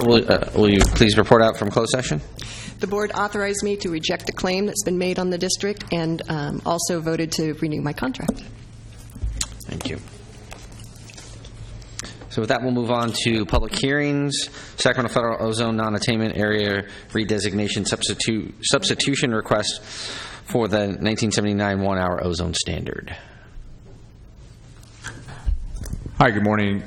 Will you please report out from closed session? The board authorized me to reject a claim that's been made on the district and also voted to renew my contract. Thank you. So with that, we'll move on to public hearings. Sacramento Federal Ozone Non-Attainment Area Redesignation Substitution Request for the 1979 one-hour ozone standard. Hi, good morning,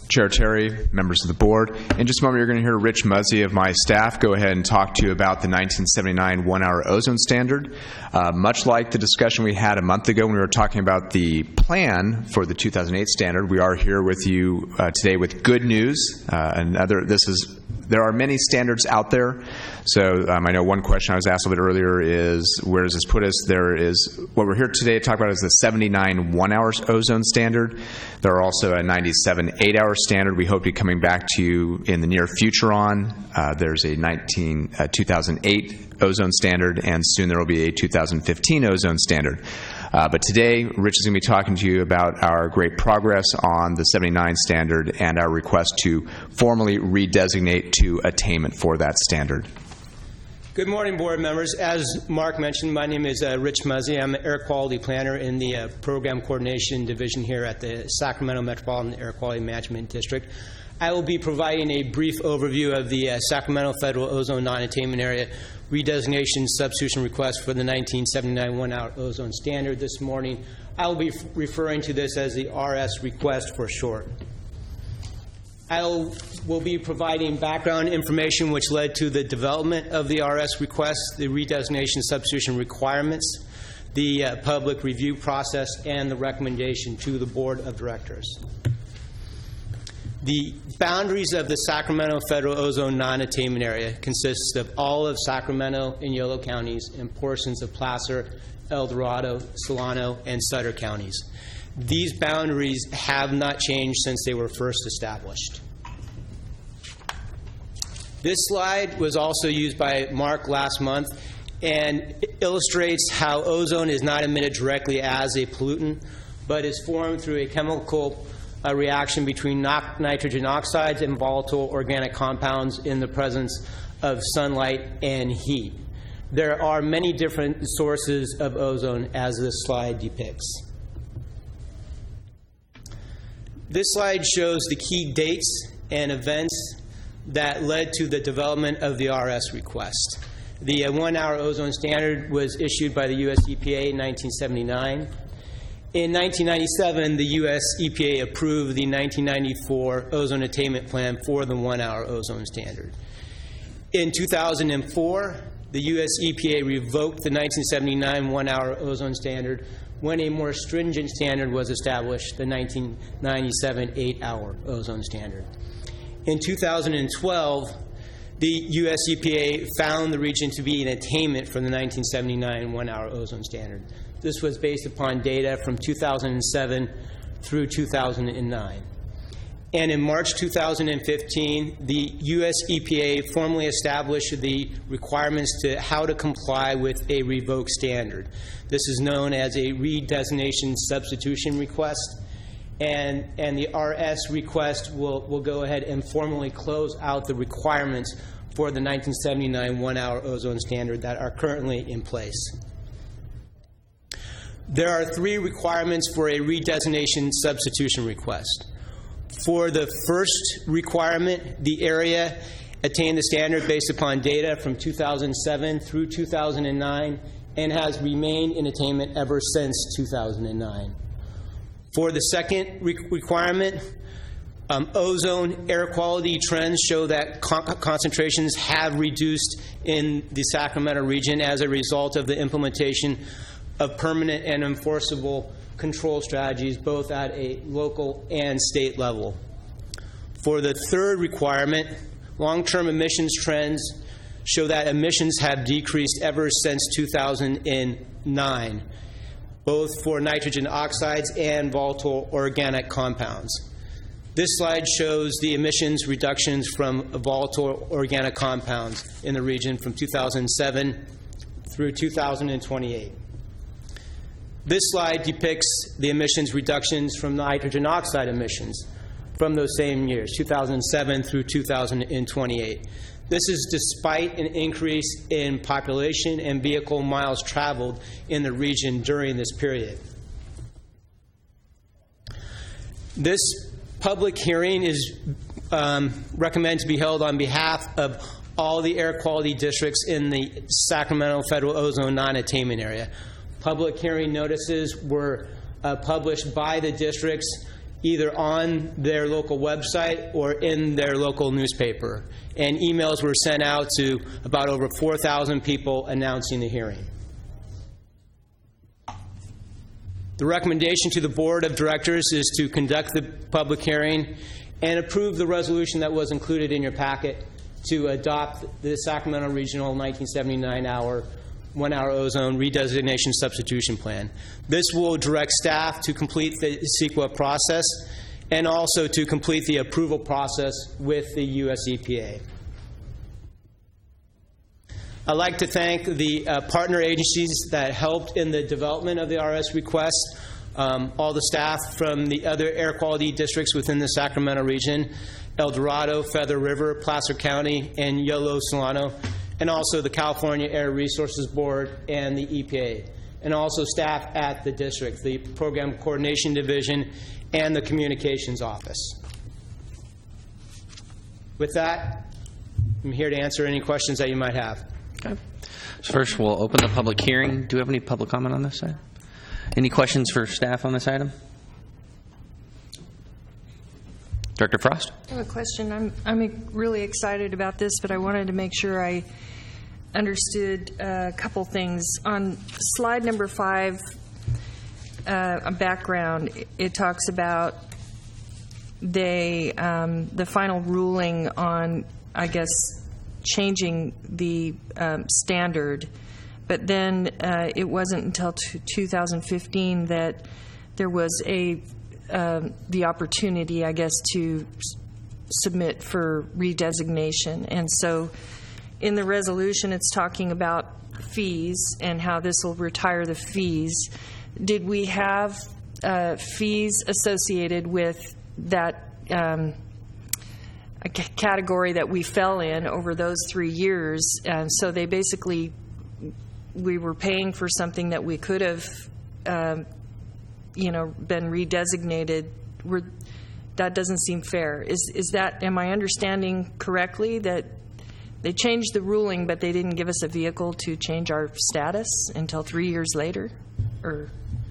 Chair Terry, members of the board. In just a moment, you're going to hear Rich Muzzy of my staff go ahead and talk to you about the 1979 one-hour ozone standard. Much like the discussion we had a month ago when we were talking about the plan for the 2008 standard, we are here with you today with good news. There are many standards out there. So I know one question I was asked a little bit earlier is, where does this put us? What we're here today to talk about is the 79 one-hour ozone standard. There are also a 97 8-hour standard we hope to be coming back to you in the near future on. There's a 2008 ozone standard, and soon there will be a 2015 ozone standard. But today, Rich is going to be talking to you about our great progress on the 79 standard and our request to formally redesignate to attainment for that standard. Good morning, board members. As Mark mentioned, my name is Rich Muzzy. I'm an air quality planner in the program coordination division here at the Sacramento Metropolitan Air Quality Management District. I will be providing a brief overview of the Sacramento Federal Ozone Non-Attainment Area Redesignation Substitution Request for the 1979 one-hour ozone standard this morning. I will be referring to this as the RS request for short. I will be providing background information which led to the development of the RS request, the redesignation substitution requirements, the public review process, and the recommendation to the Board of Directors. The boundaries of the Sacramento Federal Ozone Non-Attainment Area consists of all of Sacramento and Yolo counties and portions of Placer, El Dorado, Solano, and Sutter counties. These boundaries have not changed since they were first established. This slide was also used by Mark last month and illustrates how ozone is not emitted directly as a pollutant, but is formed through a chemical reaction between nitrogen oxides and volatile organic compounds in the presence of sunlight and heat. There are many different sources of ozone, as this slide depicts. This slide shows the key dates and events that led to the development of the RS request. The one-hour ozone standard was issued by the U.S. EPA in 1979. In 1997, the U.S. EPA approved the 1994 ozone attainment plan for the one-hour ozone standard. In 2004, the U.S. EPA revoked the 1979 one-hour ozone standard when a more stringent standard was established, the 1997 8-hour ozone standard. In 2012, the U.S. EPA found the region to be in attainment for the 1979 one-hour ozone standard. This was based upon data from 2007 through 2009. And in March 2015, the U.S. EPA formally established the requirements to how to comply with a revoked standard. This is known as a redesignation substitution request. And the RS request will go ahead and formally close out the requirements for the 1979 one-hour ozone standard that are currently in place. There are 3 requirements for a redesignation substitution request. For the first requirement, the area attained the standard based upon data from 2007 through 2009 and has remained in attainment ever since 2009. For the second requirement, ozone air quality trends show that concentrations have reduced in the Sacramento region as a result of the implementation of permanent and enforceable control strategies both at a local and state level. For the third requirement, long-term emissions trends show that emissions have decreased ever since 2009, both for nitrogen oxides and volatile organic compounds. This slide shows the emissions reductions from volatile organic compounds in the region from 2007 through 2028. This slide depicts the emissions reductions from nitrogen oxide emissions from those same years, 2007 through 2028. This is despite an increase in population and vehicle miles traveled in the region during this period. This public hearing is recommended to be held on behalf of all the air quality districts in the Sacramento Federal Ozone Non-Attainment Area. Public hearing notices were published by the districts either on their local website or in their local newspaper, and emails were sent out to about over 4,000 people announcing the hearing. The recommendation to the Board of Directors is to conduct the public hearing and approve the resolution that was included in your packet to adopt the Sacramento Regional 1979 one-hour ozone redesignation substitution plan. This will direct staff to complete the CEQA process and also to complete the approval process with the U.S. EPA. I'd like to thank the partner agencies that helped in the development of the RS request, all the staff from the other air quality districts within the Sacramento region, El Dorado, Feather River, Placer County, and Yolo Solano, and also the California Air Resources Board and the EPA, and also staff at the district, the Program Coordination Division, and the Communications Office. With that, I'm here to answer any questions that you might have. Okay. So first, we'll open the public hearing. Do we have any public comment on this side? Any questions for staff on this item? Director Frost? I have a question. I'm really excited about this, but I wanted to make sure I understood a couple things. On slide number 5, a background, it talks about the final ruling on, I guess, changing the standard, but then it wasn't until 2015 that there was the opportunity, I guess, to submit for redesignation. And so in the resolution, it's talking about fees and how this will retire the fees. Did we have fees associated with that category that we fell in over those 3 years? And so they basically, we were paying for something that we could have been redesignated. That doesn't seem fair. Is that, am I understanding correctly that they changed the ruling, but they didn't give us a vehicle to change our status until 3 years later? Or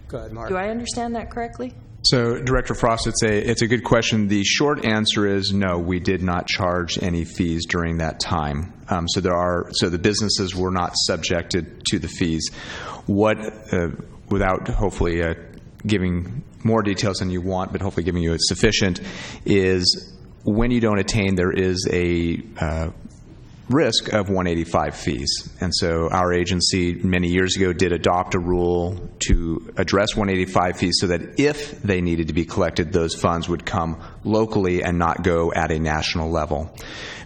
Go ahead, Mark. do I understand that correctly? So, Director Frost, it's a good question. The short answer is no, we did not charge any fees during that time. So the businesses were not subjected to the fees. Without hopefully giving more details than you want, but hopefully giving you sufficient, is when you don't attain, there is a risk of 185 fees. And so our agency many years ago did adopt a rule to address 185 fees so that if they needed to be collected, those funds would come locally and not go at a national level.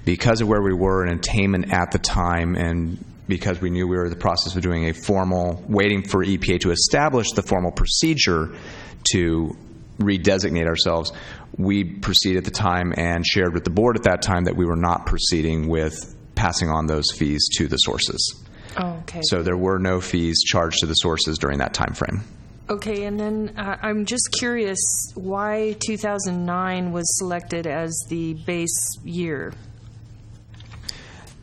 Because of where we were in attainment at the time, and because we knew we were in the process of doing waiting for EPA to establish the formal procedure to redesignate ourselves, we proceeded at the time and shared with the board at that time that we were not proceeding with passing on those fees to the sources. Oh, okay. So there were no fees charged to the sources during that time frame. Okay, and then I'm just curious why 2009 was selected as the base year.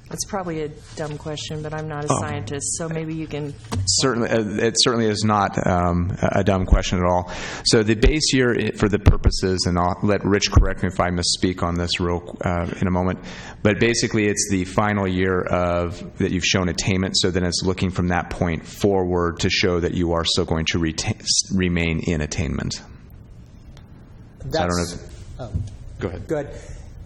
That's probably a dumb question, but I'm not a scientist, so maybe you can... Certainly, it certainly is not a dumb question at all. So the base year, for the purposes, and I'll let Rich correct me if I misspeak on this in a moment, but basically it's the final year that you've shown attainment, so then it's looking from that point forward to show that you are still going to remain in attainment. So I don't know if, Go ahead. Good.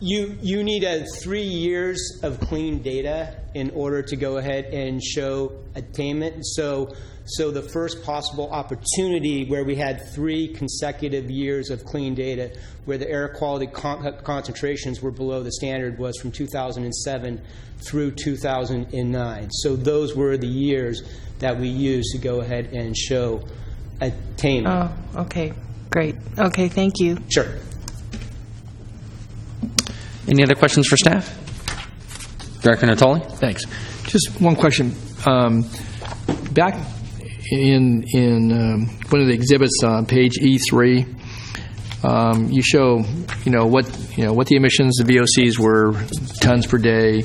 You need 3 years of clean data in order to go ahead and show attainment. So the first possible opportunity where we had 3 consecutive years of clean data where the air quality concentrations were below the standard was from 2007 through 2009. So those were the years that we used to go ahead and show attainment. Oh, okay. Great. Okay, thank you. Sure. Any other questions for staff? Director Natoli? Thanks. Just one question. Back in one of the exhibits on page E3, you show what the emissions, the VOCs were tons per day,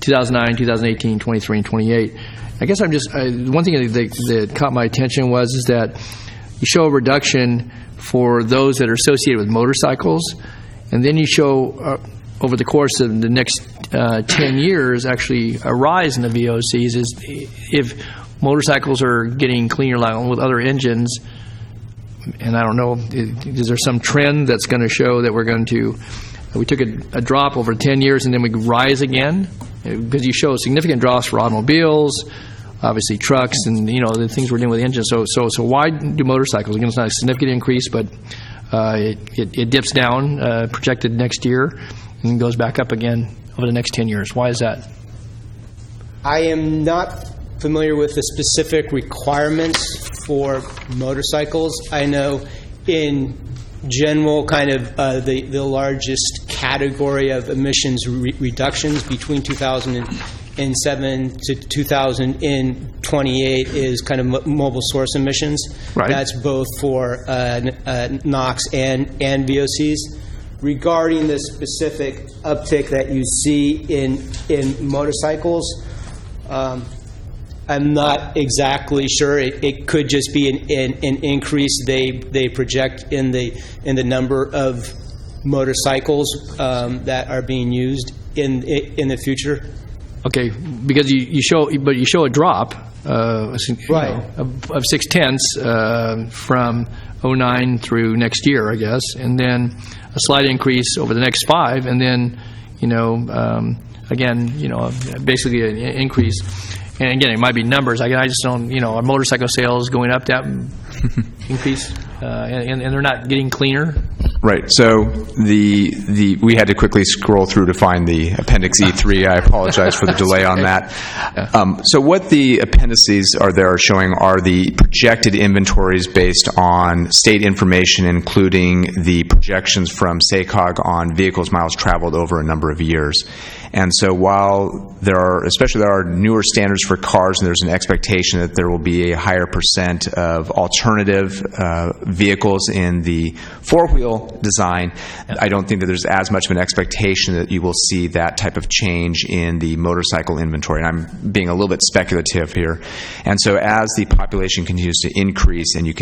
2009, 2018, 23, and 28. I guess one thing that caught my attention is that you show a reduction for those that are associated with motorcycles, and then you show over the course of the next 10 years actually a rise in the VOCs. If motorcycles are getting cleaner along with other engines, and I don't know, is there some trend that's going to show that we took a drop over 10 years and then we rise again? Because you show significant drops for automobiles, obviously trucks, and the things we're doing with engines. So why do motorcycles? Again, it's not a significant increase, but it dips down projected next year and goes back up again over the next 10 years. Why is that? I am not familiar with the specific requirements for motorcycles. I know in general, kind of the largest category of emissions reductions between 2007 to 2028 is kind of mobile source emissions. Right. That's both for NOx and VOCs. Regarding the specific uptick that you see in motorcycles, I'm not exactly sure. It could just be an increase they project in the number of motorcycles that are being used in the future. Okay, because you show a drop Right. of 0.6 from 2009 through next year, I guess, and then a slight increase over the next 5, and then again, basically an increase. And again, it might be numbers. I just don't, our motorcycle sales going up that increase, and they're not getting cleaner. Right. So we had to quickly scroll through to find the Appendix E3. I apologize for the delay on that. So what the appendices are showing are the projected inventories based on state information, including the projections from SACOG on vehicles miles traveled over a number of years. And so while there are newer standards for cars, and there's an expectation that there will be a higher percent of alternative vehicles in the four-wheel design, I don't think that there's as much of an expectation that you will see that type of change in the motorcycle inventory. And I'm being a little bit speculative here. And so as the population continues to increase and you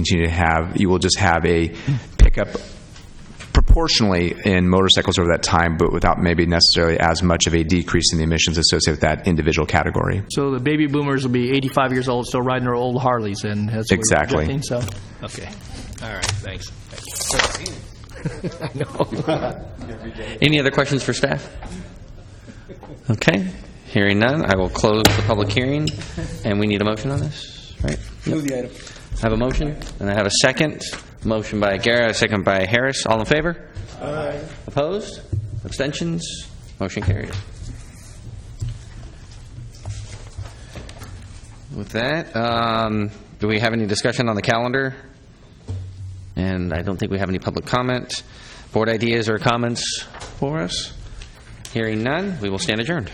will just have a pickup proportionally in motorcycles over that time, but without maybe necessarily as much of a decrease in the emissions associated with that individual category. So the baby boomers will be 85 years old, still riding their old Harleys, and that's what Exactly. we're projecting, so okay, all right, thanks. I know. Any other questions for staff? Okay. Hearing none, I will close the public hearing, and we need a motion on this, right? Move the item. I have a motion, and I have a second. Motion by Guerra, a second by Harris. All in favor? Aye. Opposed? Abstentions? Motion carries. With that, do we have any discussion on the calendar? And I don't think we have any public comment. Board ideas or comments for us? Hearing none, we will stand adjourned.